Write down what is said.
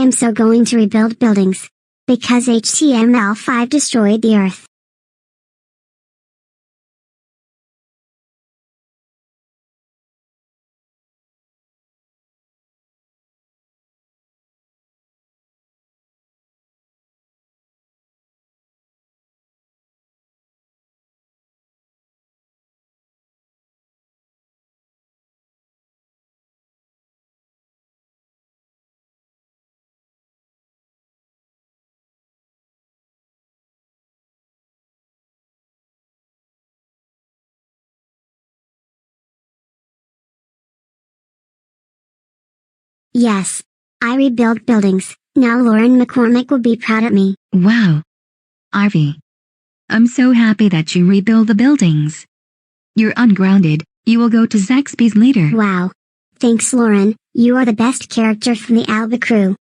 am so going to rebuild buildings. Because HTML5 destroyed the Earth. Yes. I rebuilt buildings. Now Lauren McCormick will be proud of me. Wow. Ivy. I'm so happy that you rebuild the buildings. You're ungrounded. You will go to Zaxby's later. Wow. Thanks Lauren, you are the best character from the Alba crew.